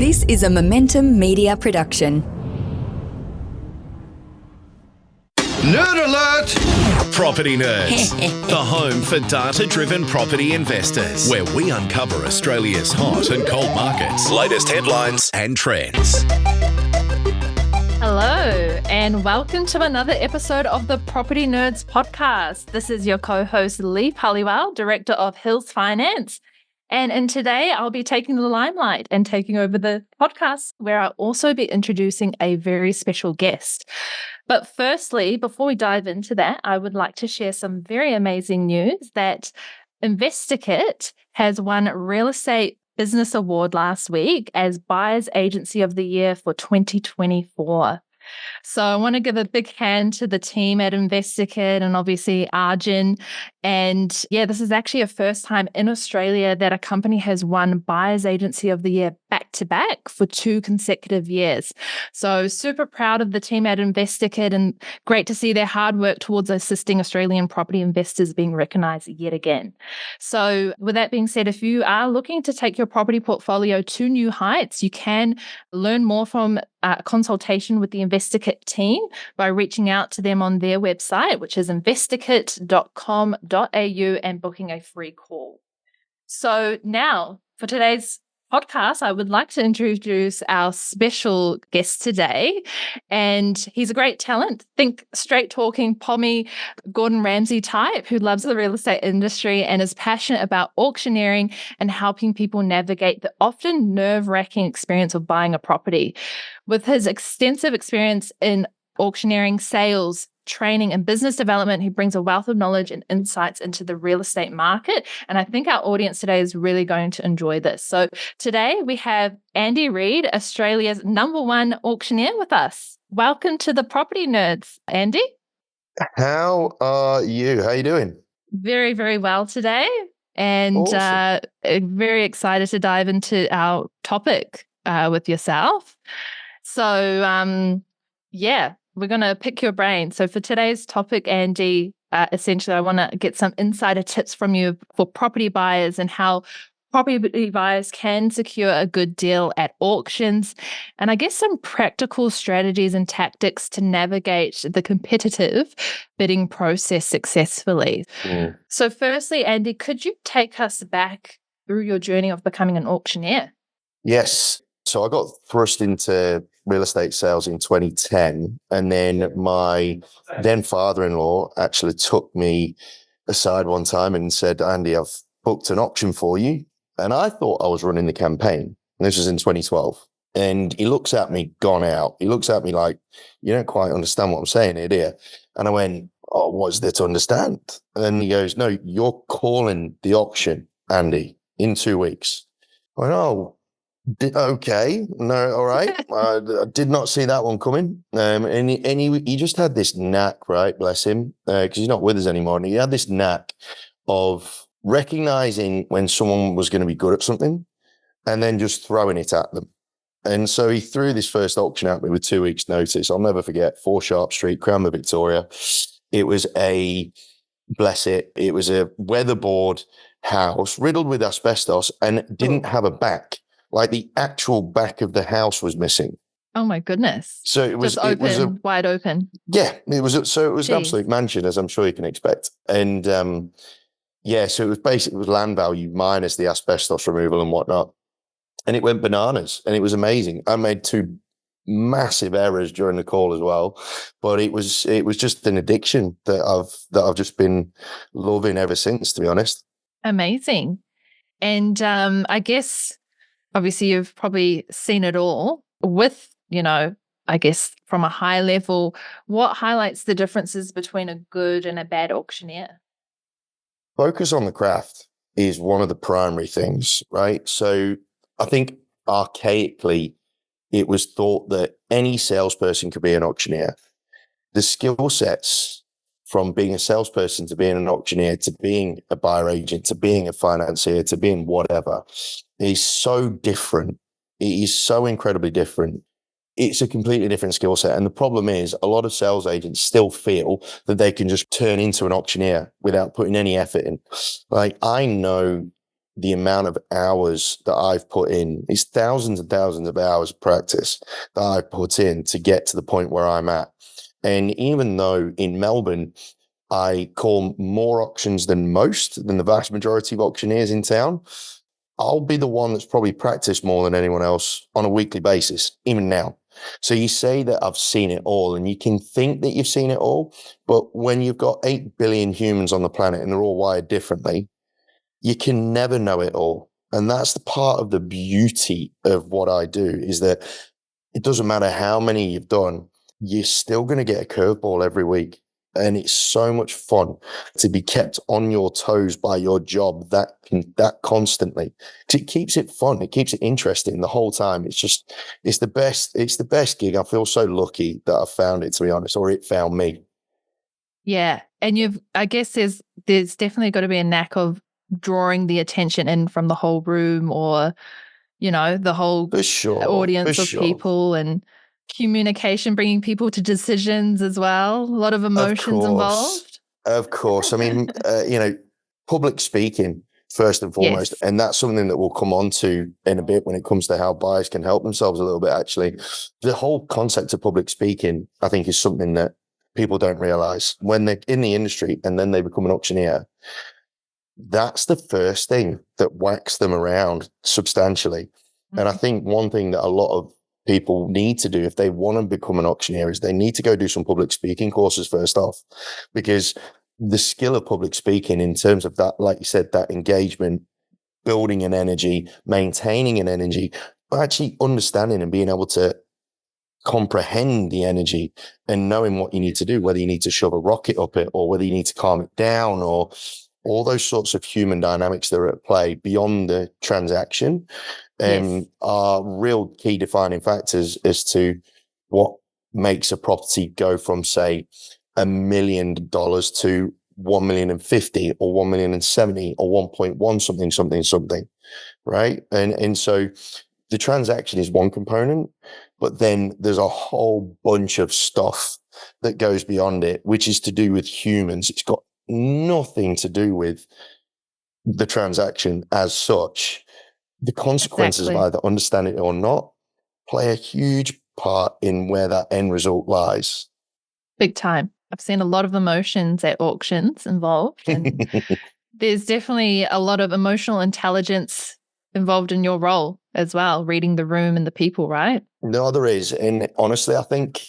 This is a Momentum Media production. Nerd alert! Property Nerds, the home for data-driven property investors, where we uncover Australia's hot and cold markets, latest headlines and trends. Hello, and welcome to another episode of the Property Nerds podcast. This is your co-host, Leigh Paliwal, Director of Hills Finance. And today I'll be taking the limelight and taking over the podcast, where I'll also be introducing a very special guest. But firstly, before we dive into that, I would like to share some very amazing news that InvestorKit has won Real Estate Business Award last week as Buyers Agency of the Year for 2024. So I want to give a big hand to the team at InvestorKit and obviously Arjun. And yeah, this is actually a first time in Australia that a company has won Buyers Agency of the Year back to back for 2 consecutive years. So super proud of the team at InvestorKit and great to see their hard work towards assisting Australian property investors being recognised yet again. So with that being said, if you are looking to take your property portfolio to new heights, you can learn more from a consultation with the InvestorKit team by reaching out to them on their website, which is investorkit.com.au, and booking a free call. So now for today's podcast, I would like to introduce our special guest today. And he's a great talent. Think straight talking, pommy, Gordon Ramsay type who loves the real estate industry and is passionate about auctioneering and helping people navigate the often nerve-wracking experience of buying a property. With his extensive experience in auctioneering, sales, training and business development, he brings a wealth of knowledge and insights into the real estate market. And I think our audience today is really going to enjoy this. So today we have Andy Reid, Australia's #1 auctioneer, with us. Welcome to the Property Nerds, Andy. How are you? How are you doing? Very, very well today. And Awesome. Very excited to dive into our topic with yourself. So, yeah. We're going to pick your brain. So for today's topic, Andy, essentially, I want to get some insider tips from you for property buyers and how property buyers can secure a good deal at auctions. And I guess some practical strategies and tactics to navigate the competitive bidding process successfully. So firstly, Andy, could you take us back through your journey of becoming an auctioneer? Yes. So I got thrust into real estate sales in 2010. And then my then father-in-law actually took me aside one time and said, Andy, I've booked an auction for you. And I thought I was running the campaign. And this was in 2012. And he looks at me, gone out. He looks at me like, you don't quite understand what I'm saying here, dear. And I went, oh, what's there to understand? And then he goes, no, you're calling the auction, Andy, in 2 weeks. I went, oh, okay, no, all right. I did not see that one coming. And he just had this knack, right? Bless him, because he's not with us anymore. And he had this knack of recognizing when someone was going to be good at something and then just throwing it at them. And so he threw this first auction at me with 2 weeks' notice. I'll never forget, 4 Sharp Street, Cranmer, Victoria. It was it was a weatherboard house riddled with asbestos and didn't have a back. Like the actual back of the house was missing. Oh my goodness. So it was just open, wide open. Yeah, it was an absolute mansion, as I'm sure you can expect. And so it was basically land value minus the asbestos removal and whatnot. And it went bananas and it was amazing. I made 2 massive errors during the call as well, but it was just an addiction that I've just been loving ever since, to be honest. Amazing. And I guess obviously you've probably seen it all with, I guess from a high level, what highlights the differences between a good and a bad auctioneer? Focus on the craft is one of the primary things, right? So I think archaically, it was thought that any salesperson could be an auctioneer. The skill sets from being a salesperson to being an auctioneer to being a buyer agent to being a financier to being whatever is so different. It is so incredibly different. It's a completely different skill set. And the problem is a lot of sales agents still feel that they can just turn into an auctioneer without putting any effort in. Like, I know the amount of hours that I've put in. It's thousands and thousands of hours of practice that I've put in to get to the point where I'm at. And even though in Melbourne, I call more auctions than the vast majority of auctioneers in town, I'll be the one that's probably practiced more than anyone else on a weekly basis, even now. So you say that I've seen it all, and you can think that you've seen it all, but when you've got 8 billion humans on the planet and they're all wired differently, you can never know it all. And that's the part of the beauty of what I do, is that it doesn't matter how many you've done, you're still going to get a curveball every week. And it's so much fun to be kept on your toes by your job that constantly. 'Cause it keeps it fun. It keeps it interesting the whole time. It's the best gig. I feel so lucky that I found it, to be honest, or it found me. Yeah. And I guess there's definitely got to be a knack of drawing the attention in from the whole room, or, the whole For sure. audience of people, and communication, bringing people to decisions as well. A lot of emotions involved. Of course. I mean, public speaking, first and foremost, Yes. and that's something that we'll come on to in a bit when it comes to how buyers can help themselves a little bit, actually. The whole concept of public speaking, I think, is something that people don't realize when they're in the industry and then they become an auctioneer. That's the first thing that whacks them around substantially. Mm-hmm. And I think one thing that a lot of people need to do if they want to become an auctioneer is they need to go do some public speaking courses first off, because the skill of public speaking in terms of that, like you said, that engagement, building an energy, maintaining an energy, actually understanding and being able to comprehend the energy and knowing what you need to do, whether you need to shove a rocket up it or whether you need to calm it down, or all those sorts of human dynamics that are at play beyond the transaction. Are real key defining factors as to what makes a property go from, say, $1 million to 1,050,000 or 1,070,000 or 1.1 something, right? And so the transaction is one component, but then there's a whole bunch of stuff that goes beyond it, which is to do with humans. It's got nothing to do with the transaction as such. The consequences of either understanding it or not play a huge part in where that end result lies. Big time. I've seen a lot of emotions at auctions involved, and there's definitely a lot of emotional intelligence involved in your role as well, reading the room and the people, right? No, there is. And honestly, I think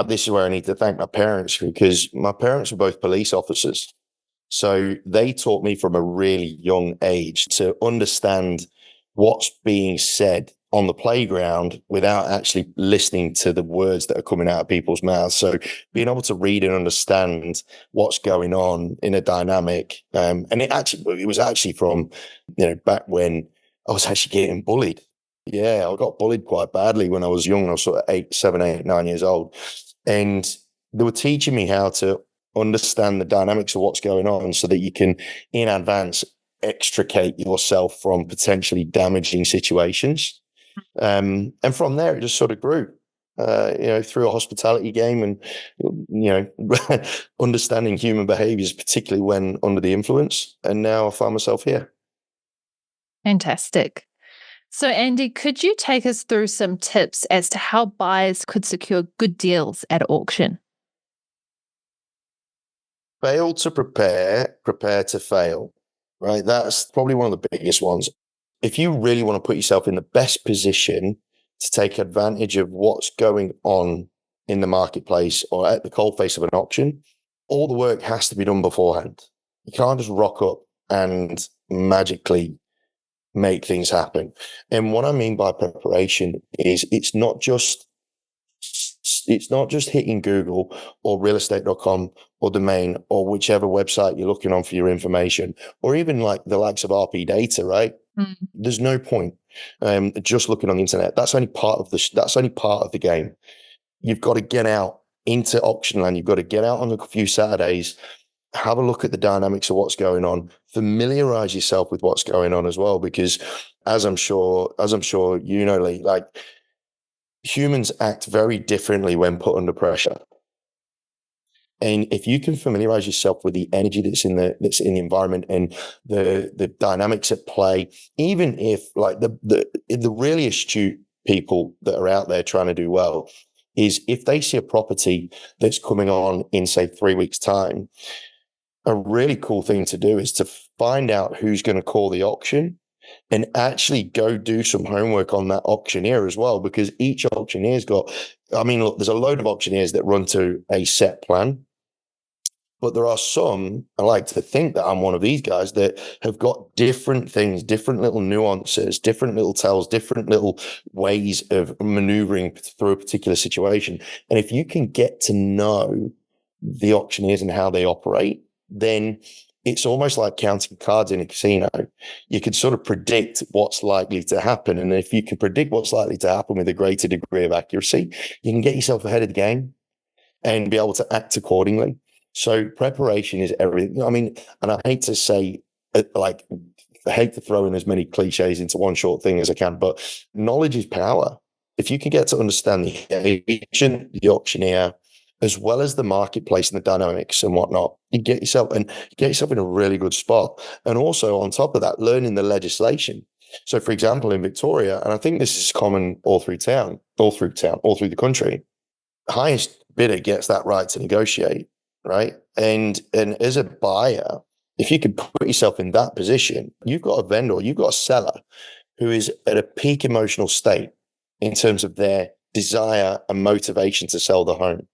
this is where I need to thank my parents, because my parents were both police officers. So they taught me from a really young age to understand what's being said on the playground without actually listening to the words that are coming out of people's mouths. So being able to read and understand what's going on in a dynamic. And it was actually from, back when I was actually getting bullied. Yeah, I got bullied quite badly when I was young. I was sort of 7, 8, 9 years old. And they were teaching me how to understand the dynamics of what's going on so that you can, in advance, extricate yourself from potentially damaging situations. And from there, it just sort of grew, through a hospitality game and, understanding human behaviors, particularly when under the influence. And now I find myself here. Fantastic. So, Andy, could you take us through some tips as to how buyers could secure good deals at auction? Fail to prepare to fail, right? That's probably one of the biggest ones. If you really want to put yourself in the best position to take advantage of what's going on in the marketplace or at the coalface of an auction, all the work has to be done beforehand. You can't just rock up and magically make things happen. And what I mean by preparation is it's not just hitting Google or realestate.com or Domain or whichever website you're looking on for your information, or even like the likes of RP Data, right? There's no point just looking on the internet. That's only part of the game. You've got to get out into auction land. You've got to get out on a few Saturdays, have a look at the dynamics of what's going on, familiarize yourself with what's going on as well, because as I'm sure Lee, like, humans act very differently when put under pressure. And if you can familiarize yourself with the energy that's in the environment and the dynamics at play, even if like the really astute people that are out there trying to do well, is if they see a property that's coming on in, say, 3 weeks' time, a really cool thing to do is to find out who's going to call the auction and actually go do some homework on that auctioneer as well, because each auctioneer's got, I mean, look, there's a load of auctioneers that run to a set plan. But there are some, I like to think that I'm one of these guys, that have got different things, different little nuances, different little tells, different little ways of maneuvering through a particular situation. And if you can get to know the auctioneers and how they operate, then it's almost like counting cards in a casino. You can sort of predict what's likely to happen. And if you can predict what's likely to happen with a greater degree of accuracy, you can get yourself ahead of the game and be able to act accordingly. So preparation is everything. I mean, and I hate to say, like, I hate to throw in as many cliches into one short thing as I can, but knowledge is power. If you can get to understand the agent, the auctioneer, as well as the marketplace and the dynamics and whatnot, you get yourself in a really good spot. And also on top of that, learning the legislation. So, for example, in Victoria, and I think this is common all through the country, highest bidder gets that right to negotiate. Right. And as a buyer, if you could put yourself in that position, you've got a vendor, you've got a seller who is at a peak emotional state in terms of their desire and motivation to sell the home.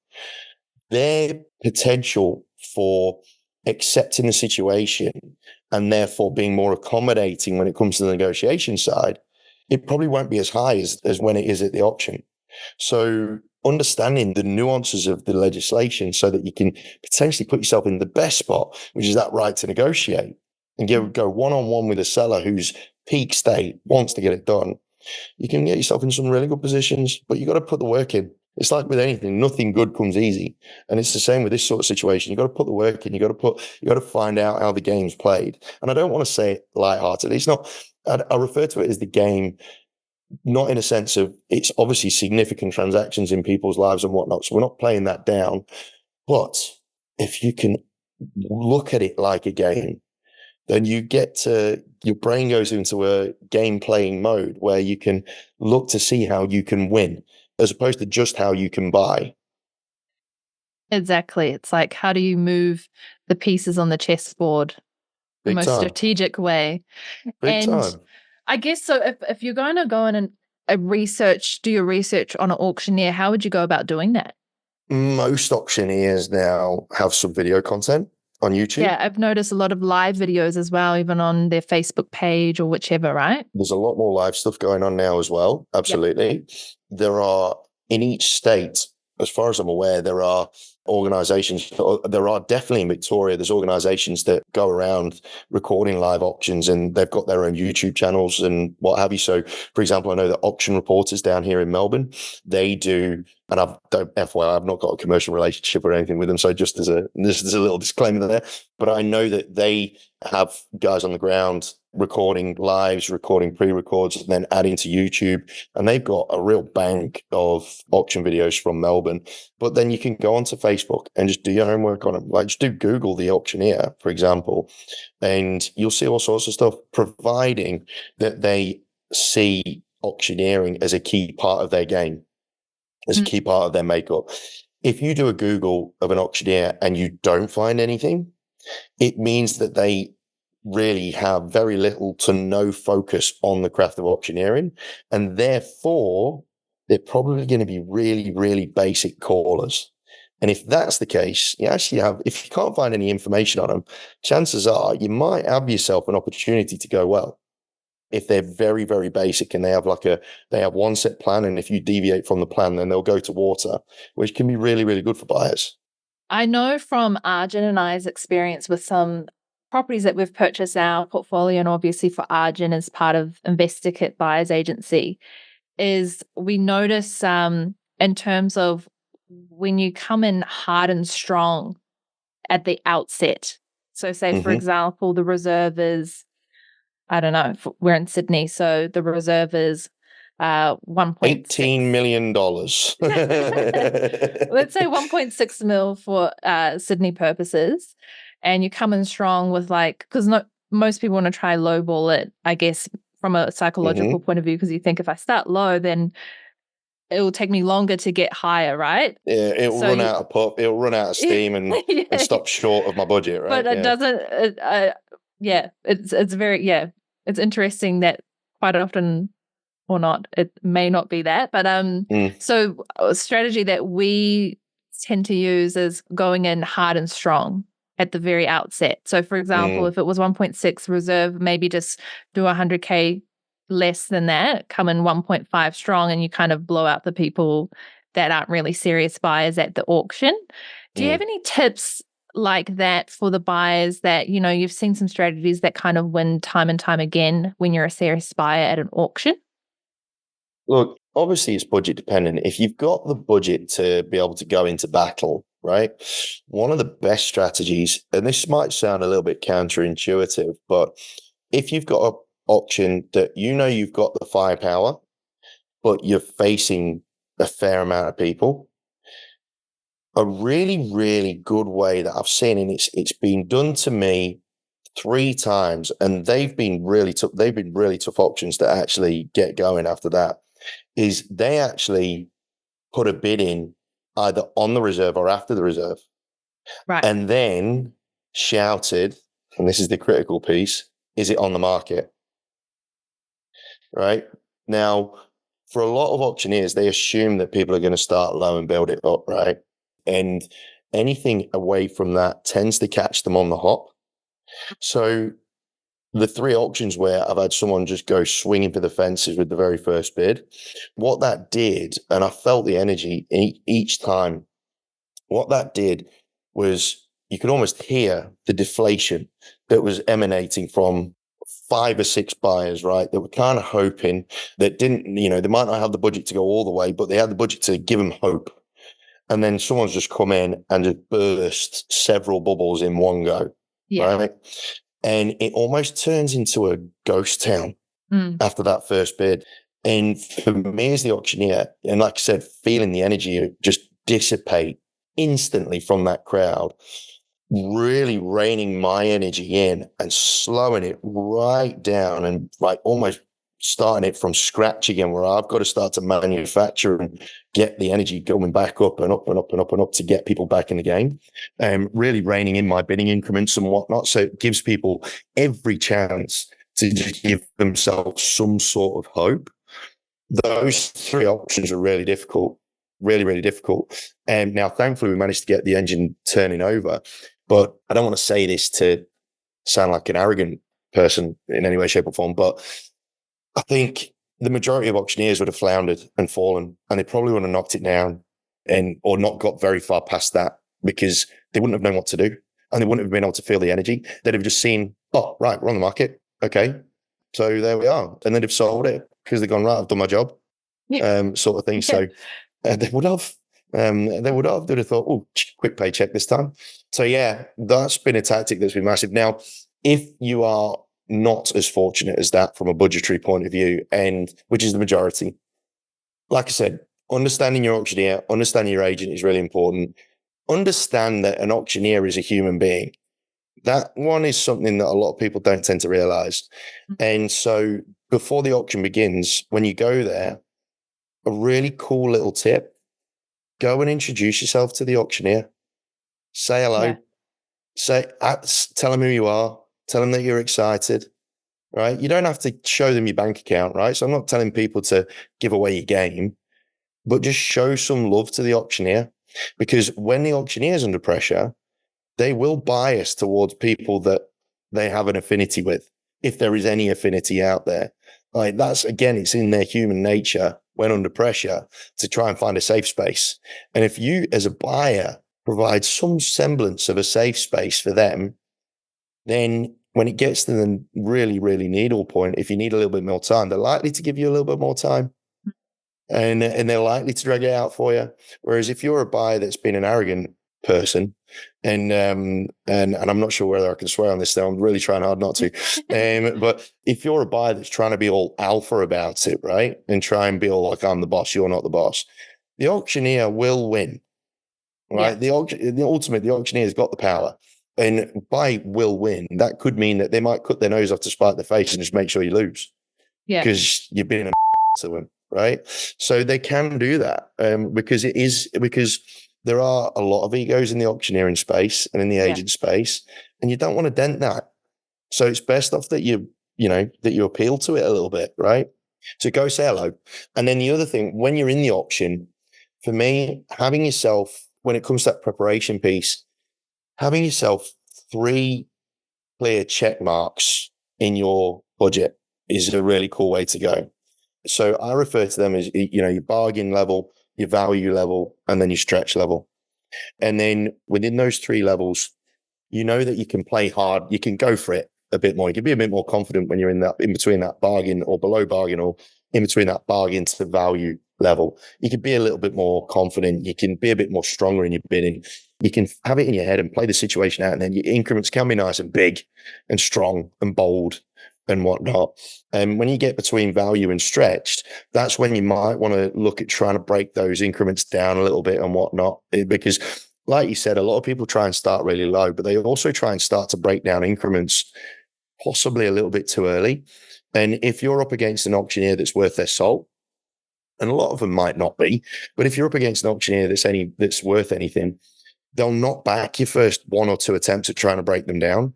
Their potential for accepting the situation and therefore being more accommodating when it comes to the negotiation side, it probably won't be as high as when it is at the auction. So understanding the nuances of the legislation so that you can potentially put yourself in the best spot, which is that right to negotiate, and go one-on-one with a seller who's peak state, wants to get it done. You can get yourself in some really good positions, but you got to put the work in. It's like with anything, nothing good comes easy. And it's the same with this sort of situation. You got to put the work in. You got to find out how the game's played. And I don't want to say it lightheartedly. It's not, I refer to it as the game, not in a sense of it's obviously significant transactions in people's lives and whatnot. So we're not playing that down. But if you can look at it like a game, then your brain goes into a game playing mode where you can look to see how you can win as opposed to just how you can buy. Exactly. It's like, how do you move the pieces on the chessboard the most strategic way? Big time. I guess so. If you're going to go in and do your research on an auctioneer, how would you go about doing that? Most auctioneers now have some video content on YouTube. Yeah, I've noticed a lot of live videos as well, even on their Facebook page or whichever, right? There's a lot more live stuff going on now as well. Absolutely. Yep. There are, in each state, as far as I'm aware, there are organizations, there are definitely in Victoria, there's organizations that go around recording live auctions and they've got their own YouTube channels and what have you. So, for example, I know that Auction Reporters down here in Melbourne, they do, and FYI, I've not got a commercial relationship or anything with them. So just as a little disclaimer there, but I know that they have guys on the ground recording lives, recording pre-records, and then adding to YouTube. And they've got a real bank of auction videos from Melbourne. But then you can go onto Facebook and just do your homework on them. Like just do Google the auctioneer, for example, and you'll see all sorts of stuff, providing that they see auctioneering as a key part of their game, as a key part of their makeup. If you do a Google of an auctioneer and you don't find anything, it means that they really have very little to no focus on the craft of auctioneering. And therefore, they're probably going to be really, really basic callers. And if that's the case, if you can't find any information on them, chances are you might have yourself an opportunity to go well. If they're very, very basic and they have one set plan, and if you deviate from the plan, then they'll go to water, which can be really, really good for buyers. I know from Arjun and I's experience with some properties that we've purchased our portfolio, and obviously for Arjun as part of InvestorKit Buyers Agency, is we notice in terms of when you come in hard and strong at the outset. So say, for example, the reserve is, I don't know, we're in Sydney, so the reserve is 1.6. $18 million. Let's say 1.6 mil for Sydney purposes, and you come in strong with because most people want to try lowball it, I guess, from a psychological point of view, because you think if I start low, then it will take me longer to get higher, right? Yeah, it'll run out of pop. It'll run out of steam and stop short of my budget, right? But it doesn't. It's interesting that quite often, or not, it may not be that. But so a strategy that we tend to use is going in hard and strong at the very outset. So, for example, if it was 1.6 reserve, maybe just do 100K less than that, come in 1.5 strong, and you kind of blow out the people that aren't really serious buyers at the auction. Do you have any tips like that for the buyers that, you've seen some strategies that kind of win time and time again when you're a serious buyer at an auction? Look, obviously it's budget dependent. If you've got the budget to be able to go into battle, right? One of the best strategies, and this might sound a little bit counterintuitive, but if you've got an auction that you've got the firepower, but you're facing a fair amount of people, a really, really good way that I've seen, and it's been done to me 3 times, and they've been really tough auctions to actually get going after that, is they actually put a bid in either on the reserve or after the reserve. Right. And then shouted, and this is the critical piece, is it on the market? Right? Now, for a lot of auctioneers, they assume that people are going to start low and build it up, right? And anything away from that tends to catch them on the hop. So the 3 auctions where I've had someone just go swinging for the fences with the very first bid, what that did, and I felt the energy each time, what that did was you could almost hear the deflation that was emanating from 5 or 6 buyers, right? That were kind of hoping, that didn't, they might not have the budget to go all the way, but they had the budget to give them hope. And then someone's just come in and just burst several bubbles in one go, right? And it almost turns into a ghost town after that first bid. And for me as the auctioneer, and like I said, feeling the energy just dissipate instantly from that crowd, really reining my energy in and slowing it right down, and almost starting it from scratch again, where I've got to start to manufacture and get the energy going back up and up and up and up and up to get people back in the game. Really reining in my bidding increments and whatnot. So it gives people every chance to just give themselves some sort of hope. Those 3 options are really difficult, really, really difficult. And now, thankfully, we managed to get the engine turning over. But I don't want to say this to sound like an arrogant person in any way, shape, or form, but I think the majority of auctioneers would have floundered and fallen, and they probably would have knocked it down or not got very far past that, because they wouldn't have known what to do, and they wouldn't have been able to feel the energy. They'd have just seen, oh, right, we're on the market. Okay. So there we are. And they'd have sold it because they've gone, right, I've done my job, sort of thing. Yeah. So they would have. They'd have thought, oh, quick paycheck this time. So yeah, that's been a tactic that's been massive. Now, if you are not as fortunate as that from a budgetary point of view, and which is the majority, like I said, understanding your auctioneer, understanding your agent is really important. Understand that an auctioneer is a human being. That one is something that a lot of people don't tend to realize. And so before the auction begins, when you go there, a really cool little tip, go and introduce yourself to the auctioneer. Say hello. Yeah. Tell them who you are. Tell them that you're excited, right? You don't have to show them your bank account, right? So I'm not telling people to give away your game, but just show some love to the auctioneer, because when the auctioneer is under pressure, they will bias towards people that they have an affinity with, if there is any affinity out there. Like that's, again, it's in their human nature when under pressure to try and find a safe space. And if you as a buyer provide some semblance of a safe space for them, then when it gets to the really, really needle point, if you need a little bit more time, they're likely to give you a little bit more time, and they're likely to drag it out for you. Whereas if you're a buyer that's been an arrogant person. And I'm not sure whether I can swear on this though. I'm really trying hard not to. But if you're a buyer that's trying to be all alpha about it, right, and try and be all like, I'm the boss, you're not the boss, the auctioneer will win, right? The auctioneer's got the power. And by will win, that could mean that they might cut their nose off to spite their face and just make sure you lose. Yeah. Because you've been a to them, right? So they can do that because there are a lot of egos in the auctioneering space and in the agent space, and you don't want to dent that. So it's best off that you appeal to it a little bit, right? So go say hello. And then the other thing, when you're in the auction, for me, having yourself, when it comes to that preparation piece, having yourself 3 clear check marks in your budget is a really cool way to go. So I refer to them as, your bargain level, your value level, and then your stretch level. And then within those 3 levels, you know that you can play hard. You can go for it a bit more. You can be a bit more confident when you're in between that bargain or below bargain, or in between that bargain to the value level. You can be a little bit more confident. You can be a bit more stronger in your bidding. You can have it in your head and play the situation out. And then your increments can be nice and big and strong and bold and whatnot. And when you get between value and stretched, that's when you might want to look at trying to break those increments down a little bit and whatnot. Because like you said, a lot of people try and start really low, but they also try and start to break down increments possibly a little bit too early. And if you're up against an auctioneer that's worth their salt, and a lot of them might not be, but if you're up against an auctioneer that's worth anything, they'll knock back your first 1 or 2 attempts at trying to break them down.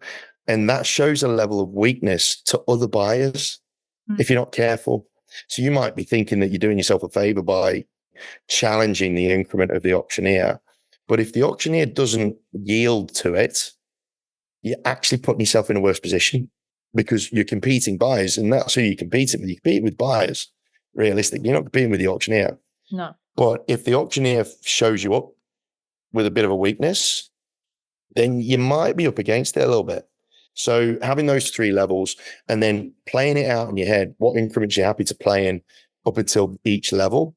And that shows a level of weakness to other buyers if you're not careful. So you might be thinking that you're doing yourself a favor by challenging the increment of the auctioneer. But if the auctioneer doesn't yield to it, you're actually putting yourself in a worse position, because you're competing buyers, and that's who you're competing with. You compete with buyers, realistically. You're not competing with the auctioneer. No. But if the auctioneer shows you up with a bit of a weakness, then you might be up against it a little bit. So having those 3 levels and then playing it out in your head, what increments you're happy to play in up until each level,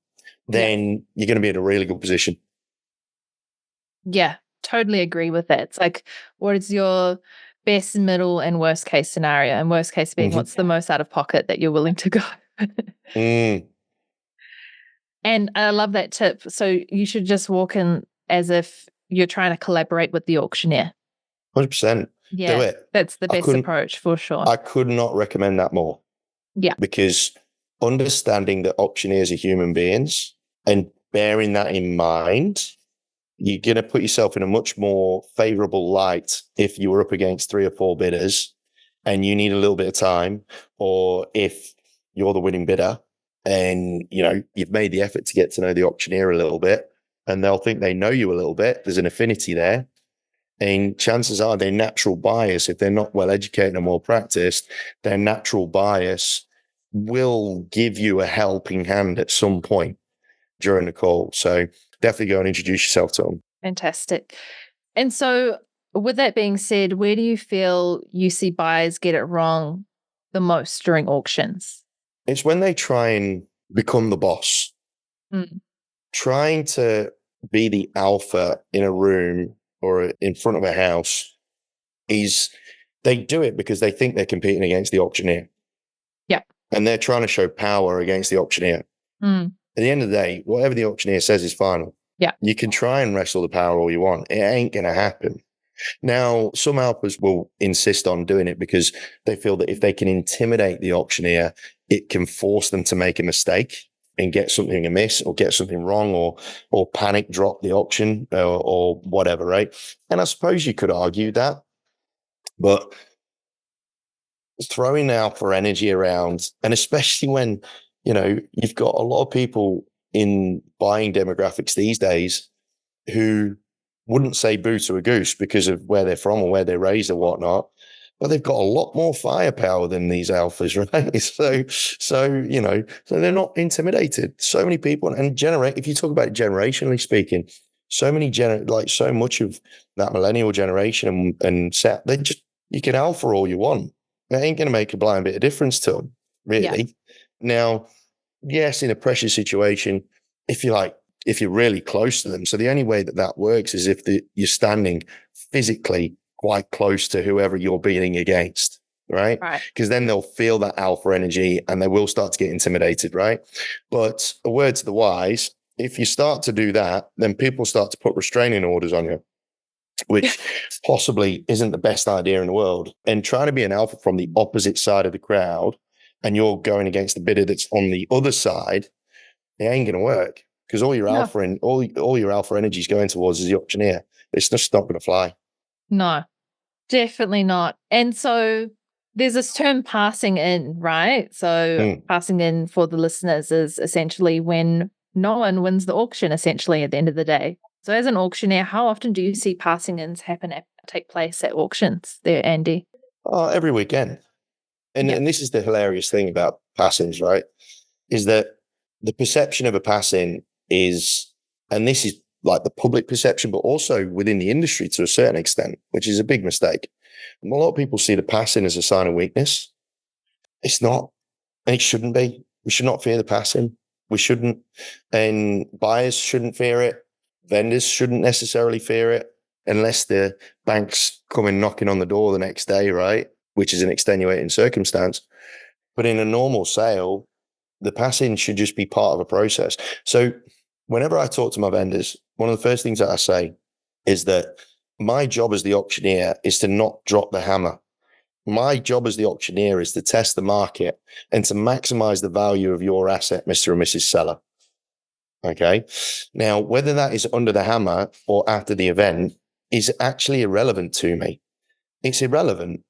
then you're going to be in a really good position. Yeah, totally agree with that. It's like, what is your best, middle, and worst case scenario? And worst case being what's the most out of pocket that you're willing to go. And I love that tip. So you should just walk in as if you're trying to collaborate with the auctioneer. 100%. Yeah, do it. That's the best approach for sure. I could not recommend that more. Yeah. Because understanding that auctioneers are human beings and bearing that in mind, you're going to put yourself in a much more favorable light if you were up against 3 or 4 bidders and you need a little bit of time, or if you're the winning bidder and, you've made the effort to get to know the auctioneer a little bit, and they'll think they know you a little bit. There's an affinity there. And chances are their natural bias, if they're not well educated and well practiced, their natural bias will give you a helping hand at some point during the call. So definitely go and introduce yourself to them. Fantastic. And so with that being said, where do you feel you see buyers get it wrong the most during auctions? It's when they try and become the boss. Trying to be the alpha in a room or in front of a house they do it because they think they're competing against the auctioneer. Yeah. And they're trying to show power against the auctioneer. At the end of the day, whatever the auctioneer says is final. Yeah. You can try and wrestle the power all you want. It ain't going to happen. Now, some alphas will insist on doing it because they feel that if they can intimidate the auctioneer, it can force them to make a mistake and get something amiss or get something wrong or panic drop the auction or whatever, right? And I suppose you could argue that, but throwing alpha energy around, and especially when, you've got a lot of people in buying demographics these days who wouldn't say boo to a goose because of where they're from or where they're raised or whatnot, but they've got a lot more firepower than these alphas, right? So they're not intimidated. So many people, and if you talk about it generationally speaking, so much of that millennial generation and set, you can alpha all you want. It ain't going to make a blind bit of difference to them, really. Yeah. Now, yes, in a pressure situation, if you're like if you're really close to them. So the only way that works is if you're standing physically quite close to whoever you're bidding against, right? Because then they'll feel that alpha energy and they will start to get intimidated, right? But a word to the wise, if you start to do that, then people start to put restraining orders on you, which possibly isn't the best idea in the world. And trying to be an alpha from the opposite side of the crowd and you're going against the bidder that's on the other side, it ain't going to work because all your alpha and all your alpha energy is going towards is the auctioneer. It's just not going to fly. No, definitely not. And so there's this term passing in, right? So passing in for the listeners is essentially when no one wins the auction, essentially, at the end of the day. So as an auctioneer, how often do you see passing ins take place at auctions there, Andy? Every weekend. And this is the hilarious thing about passings, right? Is that the perception of a pass-in is, and this is like the public perception, but also within the industry to a certain extent, which is a big mistake. A lot of people see the pass-in as a sign of weakness. It's not, and it shouldn't be. We should not fear the pass-in. We shouldn't, and buyers shouldn't fear it. Vendors shouldn't necessarily fear it unless the bank's coming knocking on the door the next day, right? Which is an extenuating circumstance. But in a normal sale, the pass-in should just be part of a process. So whenever I talk to my vendors, one of the first things that I say is that my job as the auctioneer is to not drop the hammer. My job as the auctioneer is to test the market and to maximize the value of your asset, Mr. and Mrs. Seller. Okay. Now, whether that is under the hammer or after the event is actually irrelevant to me. It's irrelevant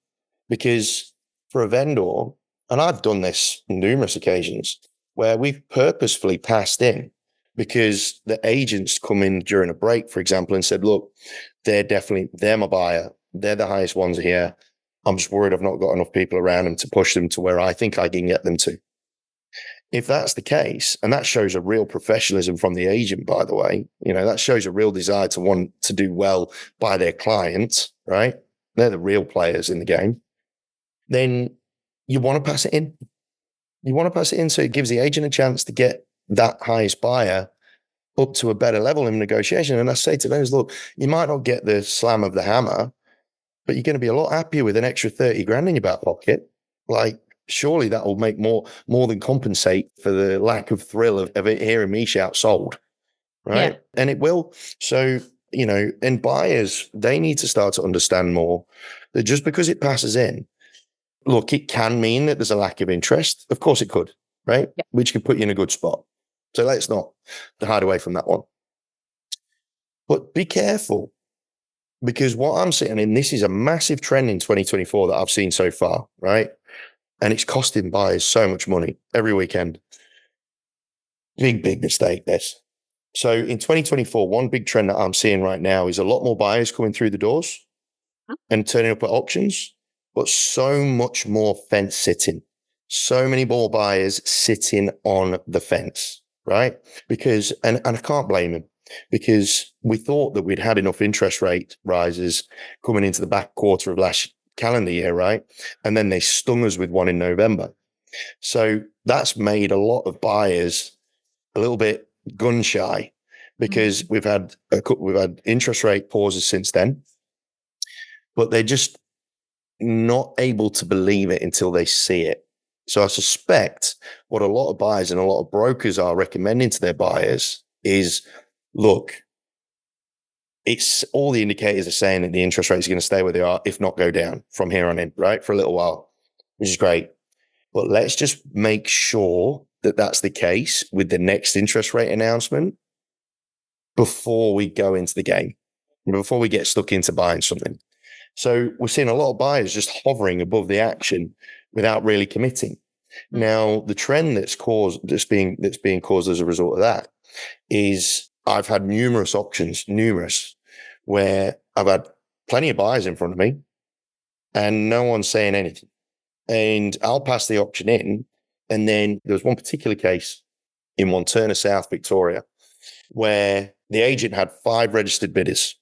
because for a vendor, and I've done this on numerous occasions where we've purposefully passed in because the agents come in during a break, for example, and said, look, they're my buyer. They're the highest ones here. I'm just worried I've not got enough people around them to push them to where I think I can get them to. If that's the case, and that shows a real professionalism from the agent, by the way, that shows a real desire to want to do well by their clients, right? They're the real players in the game. Then you want to pass it in. You want to pass it in so it gives the agent a chance to get that highest buyer up to a better level in negotiation. And I say to those, look, you might not get the slam of the hammer, but you're going to be a lot happier with an extra 30 grand in your back pocket. Like, surely that will make more than compensate for the lack of thrill of it hearing me shout sold, right? Yeah. And it will. So, and buyers, they need to start to understand more that just because it passes in, look, it can mean that there's a lack of interest. Of course it could, right? Yeah. Which could put you in a good spot. So let's not hide away from that one. But be careful, because what I'm seeing, and this is a massive trend in 2024 that I've seen so far, right? And it's costing buyers so much money every weekend. Big mistake, this. So in 2024, one big trend that I'm seeing right now is a lot more buyers coming through the doors and turning up at auctions, but so much more fence sitting. So many more buyers sitting on the fence, right? Because, and I can't blame them, because we thought that we'd had enough interest rate rises coming into the back quarter of last calendar year, right? And then they stung us with one in November. So that's made a lot of buyers a little bit gun shy, because we've had interest rate pauses since then, but they're just not able to believe it until they see it. So I suspect what a lot of buyers and a lot of brokers are recommending to their buyers is, look, it's all the indicators are saying that the interest rates are going to stay where they are, if not go down from here on in, right? For a little while, which is great. But let's just make sure that that's the case with the next interest rate announcement before we go into the game, before we get stuck into buying something. So we're seeing a lot of buyers just hovering above the action without really committing. Now, the trend that's being caused as a result of that is I've had numerous auctions, where I've had plenty of buyers in front of me and no one's saying anything. And I'll pass the auction in. And then there was one particular case in Montana, South Victoria, where the agent had 5 registered bidders.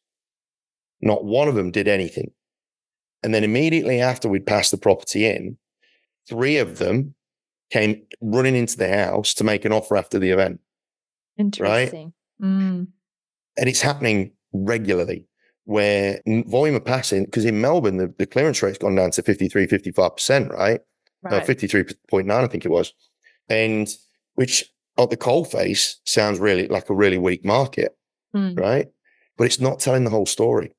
Not one of them did anything. And then immediately after we'd passed the property in, 3 of them came running into the house to make an offer after the event. Interesting. Right? Mm. And it's happening regularly where volume of passing, because in Melbourne, the clearance rate's gone down to 53, 55%, right? Right. 53.9, I think it was. And which at the coalface sounds really like a really weak market, right? But it's not telling the whole story,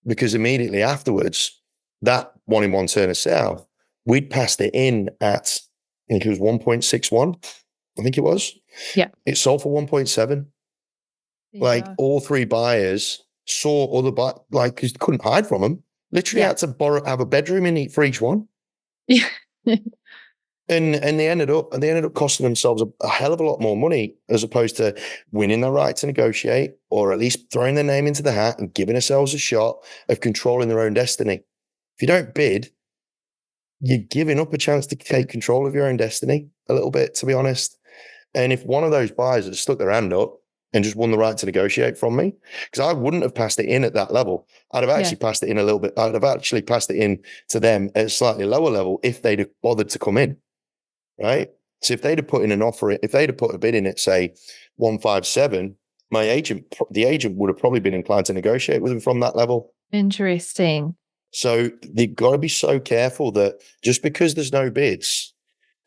because immediately afterwards, that 1-in-1 Turner South, we'd passed it in at, I think it was 1.61. I think it was. Yeah. It sold for 1.7. Like all three buyers saw other like, because couldn't hide from them. Literally had to have a bedroom for each one. Yeah. And they ended up costing themselves a hell of a lot more money, as opposed to winning the right to negotiate, or at least throwing their name into the hat and giving themselves a shot of controlling their own destiny. If you don't bid, you're giving up a chance to take control of your own destiny a little bit, to be honest. And if one of those buyers had stuck their hand up and just won the right to negotiate from me, because I wouldn't have passed it in at that level. I'd have actually passed it in a little bit. I'd have actually passed it in to them at a slightly lower level if they'd have bothered to come in, right? So if they'd have put in an offer, if they'd have put a bid in at, say, 157, the agent would have probably been inclined to negotiate with them from that level. Interesting. So you've got to be so careful that just because there's no bids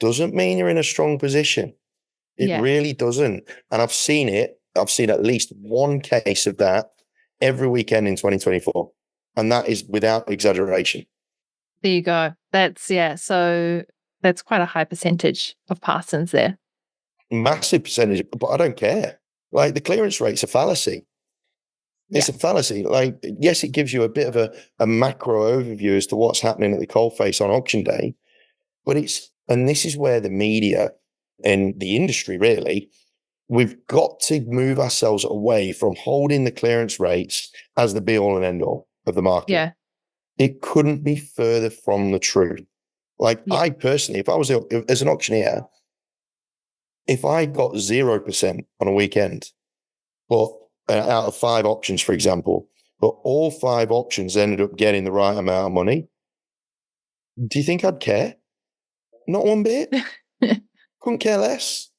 doesn't mean you're in a strong position. It really doesn't. And I've seen it. I've seen at least one case of that every weekend in 2024. And that is without exaggeration. There you go. So that's quite a high percentage of pass-ins there. Massive percentage, but I don't care. Like, the clearance rate's a fallacy. It's a fallacy. Like, yes, it gives you a bit of a macro overview as to what's happening at the coalface on auction day, but and this is where the media and the industry, really, we've got to move ourselves away from holding the clearance rates as the be all and end all of the market. Yeah. It couldn't be further from the truth. Like, I personally, if I was as an auctioneer, if I got 0% on a weekend, but out of 5 auctions, for example, but all 5 auctions ended up getting the right amount of money, do you think I'd care? Not one bit. Couldn't care less,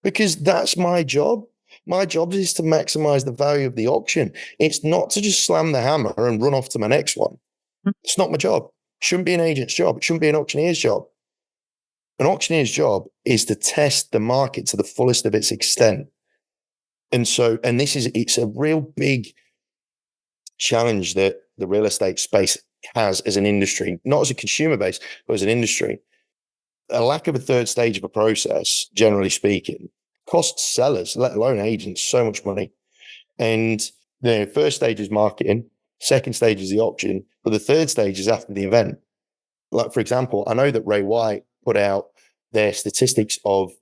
because that's my job. My job is to maximize the value of the auction. It's not to just slam the hammer and run off to my next one. It's not my job. It shouldn't be an agent's job. It shouldn't be an auctioneer's job. An auctioneer's job is to test the market to the fullest of its extent. And it's a real big challenge that the real estate space has as an industry, not as a consumer base, but as an industry. A lack of a third stage of a process, generally speaking, costs sellers, let alone agents, so much money. And the first stage is marketing, second stage is the auction, but the third stage is after the event. Like, for example, I know that Ray White put out their statistics of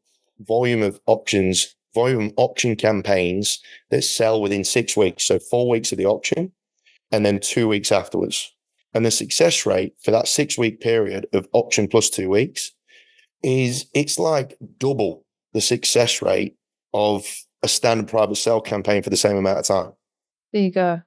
volume auction campaigns that sell within 6 weeks. So 4 weeks of the auction and then 2 weeks afterwards. And the success rate for that 6-week period of auction plus 2 weeks it's like double the success rate of a standard private sale campaign for the same amount of time. There you go.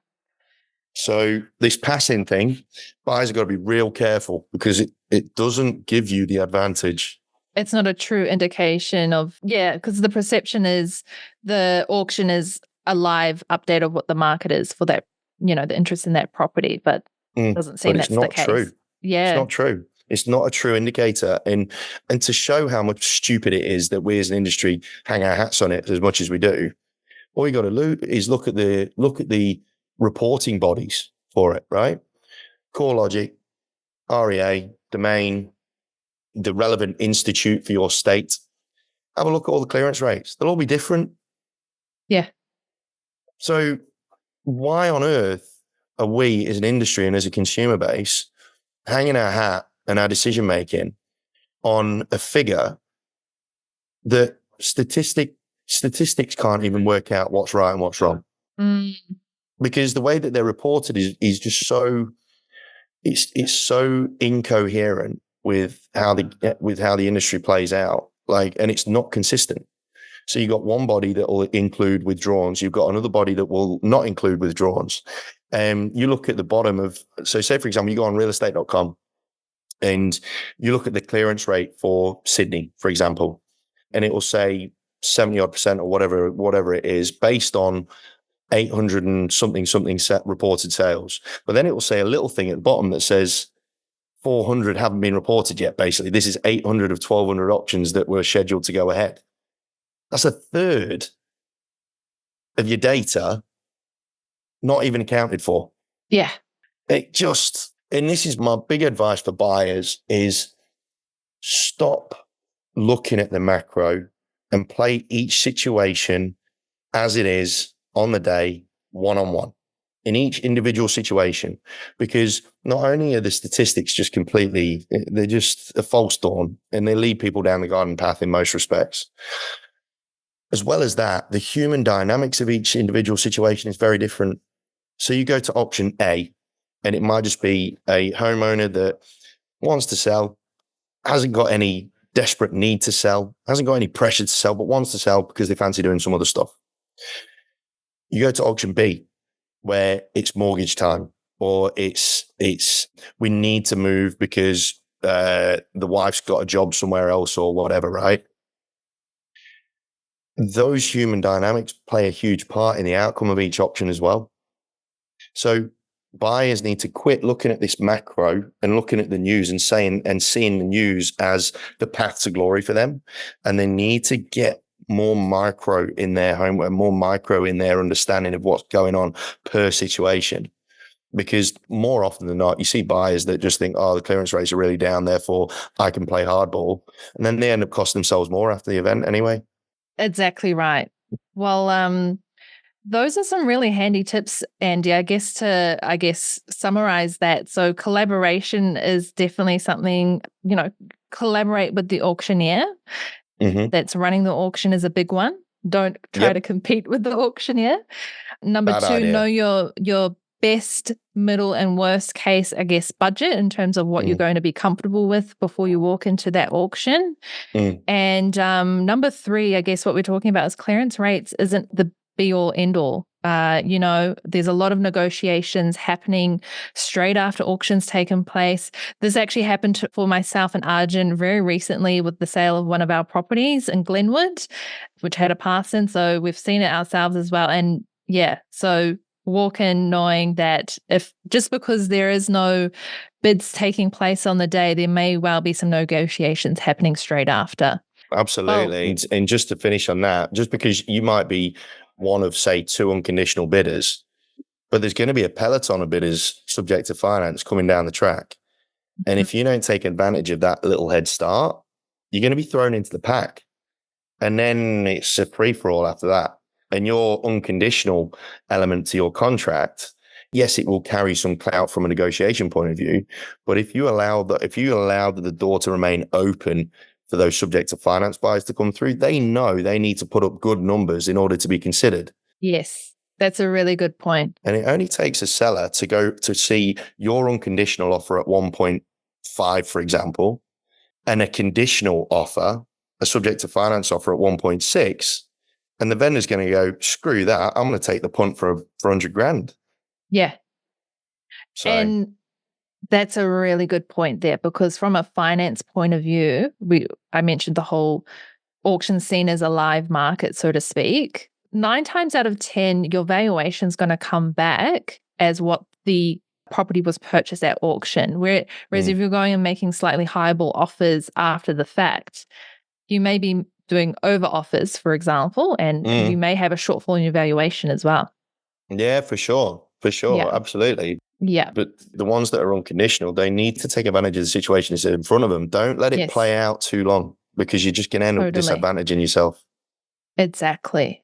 So this passing thing, buyers have got to be real careful, because it doesn't give you the advantage. It's not a true indication of, because the perception is the auction is a live update of what the market is for that, the interest in that property, but it doesn't seem that's the case. True. Yeah. It's not true. It's not a true indicator. And to show how much stupid it is that we as an industry hang our hats on it as much as we do, all you got to do is look at the reporting bodies for it, right? CoreLogic, REA, Domain, the relevant institute for your state. Have a look at all the clearance rates. They'll all be different. Yeah. So why on earth are we as an industry and as a consumer base hanging our hat and our decision making on a figure that statistics can't even work out what's right and what's wrong? Because the way that they're reported is just so it's so incoherent with how the industry plays out, and it's not consistent. So you've got one body that will include withdrawals, you've got another body that will not include withdrawals. You look at the bottom of, so say for example, you go on realestate.com and you look at the clearance rate for Sydney, for example, and it will say 70 odd percent or whatever it is, based on 800 and something set reported sales. But then it will say a little thing at the bottom that says 400 haven't been reported yet. Basically, this is 800 of 1,200 auctions that were scheduled to go ahead. That's a third of your data not even accounted for. Yeah. And this is my big advice for buyers, is stop looking at the macro and play each situation as it is on the day, one-on-one, in each individual situation. Because not only are the statistics just completely, they're just a false dawn, and they lead people down the garden path in most respects. As well as that, the human dynamics of each individual situation is very different. So you go to option A, and it might just be a homeowner that wants to sell, hasn't got any desperate need to sell, hasn't got any pressure to sell, but wants to sell because they fancy doing some other stuff. You go to option B, where it's mortgage time, or it's we need to move because the wife's got a job somewhere else or whatever, right? Those human dynamics play a huge part in the outcome of each option as well. So buyers need to quit looking at this macro and looking at the news and seeing the news as the path to glory for them. And they need to get more micro in their homework, more micro in their understanding of what's going on per situation. Because more often than not, you see buyers that just think, oh, the clearance rates are really down, therefore I can play hardball. And then they end up costing themselves more after the event anyway. Exactly right. Well, those are some really handy tips, Andy. I guess summarize that. So collaboration is definitely something, collaborate with the auctioneer that's running the auction is a big one. Don't try to compete with the auctioneer. Number Bad 2, idea. know your best, middle, and worst case, I guess, budget in terms of what you're going to be comfortable with before you walk into that auction. And number 3, I guess what we're talking about is clearance rates isn't the be all end all. There's a lot of negotiations happening straight after auctions taken place. This actually happened for myself and Arjun very recently with the sale of one of our properties in Glenwood, which had a pass-in. So we've seen it ourselves as well. And so walk in knowing that if just because there is no bids taking place on the day, there may well be some negotiations happening straight after. Absolutely. And just to finish on that, just because you might be one of, say, 2 unconditional bidders, but there's going to be a peloton of bidders subject to finance coming down the track. And if you don't take advantage of that little head start, you're going to be thrown into the pack. And then it's a free-for-all after that. And your unconditional element to your contract, yes, it will carry some clout from a negotiation point of view. But if you allow the door to remain open for those subject to finance buyers to come through, they know they need to put up good numbers in order to be considered. Yes, that's a really good point. And it only takes a seller to go to see your unconditional offer at 1.5, for example, and a conditional offer, a subject to finance offer at 1.6, and the vendor's going to go, screw that, I'm going to take the punt for 100 grand. Yeah. So, and that's a really good point there, because from a finance point of view, I mentioned the whole auction scene as a live market, so to speak. 9 times out of 10, your valuation is going to come back as what the property was purchased at auction. Whereas if you're going and making slightly highball offers after the fact, you may be doing over offers, for example, and you may have a shortfall in your valuation as well. Yeah, for sure. Yeah. Absolutely. Yeah. But the ones that are unconditional, they need to take advantage of the situation that's in front of them. Don't let it play out too long, because you're just going to end up disadvantaging yourself. Exactly.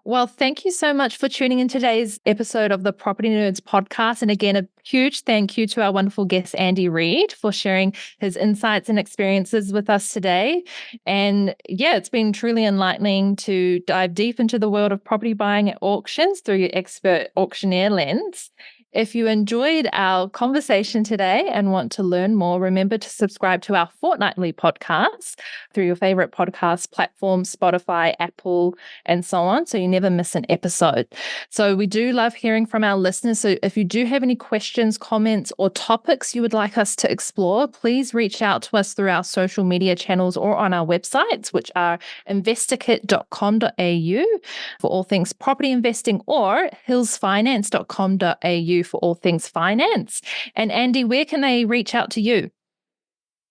Well, thank you so much for tuning in today's episode of the Property Nerds podcast. And again, a huge thank you to our wonderful guest, Andy Reid, for sharing his insights and experiences with us today. And it's been truly enlightening to dive deep into the world of property buying at auctions through your expert auctioneer lens. If you enjoyed our conversation today and want to learn more, remember to subscribe to our fortnightly podcast through your favorite podcast platforms, Spotify, Apple, and so on, so you never miss an episode. So we do love hearing from our listeners. So if you do have any questions, comments, or topics you would like us to explore, please reach out to us through our social media channels or on our websites, which are investorkit.com.au for all things property investing, or hillsfinance.com.au for all things finance. And Andy, where can they reach out to you?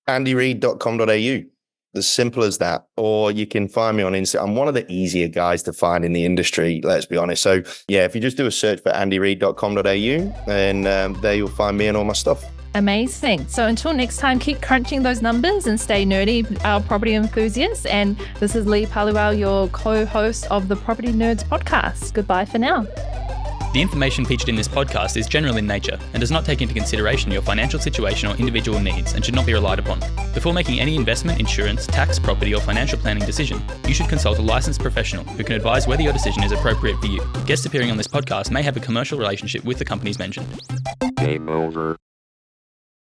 andyreid.com.au. As simple as that. Or you can find me on Instagram. I'm one of the easier guys to find in the industry, let's be honest. So yeah, if you just do a search for andyreid.com.au, and there you'll find me and all my stuff. Amazing. So until next time, keep crunching those numbers and stay nerdy, our property enthusiasts. And this is Leigh Paliwal, your co-host of the Property Nerds podcast. Goodbye for now. The information featured in this podcast is general in nature and does not take into consideration your financial situation or individual needs and should not be relied upon. Before making any investment, insurance, tax, property, or financial planning decision, you should consult a licensed professional who can advise whether your decision is appropriate for you. Guests appearing on this podcast may have a commercial relationship with the companies mentioned. Game over.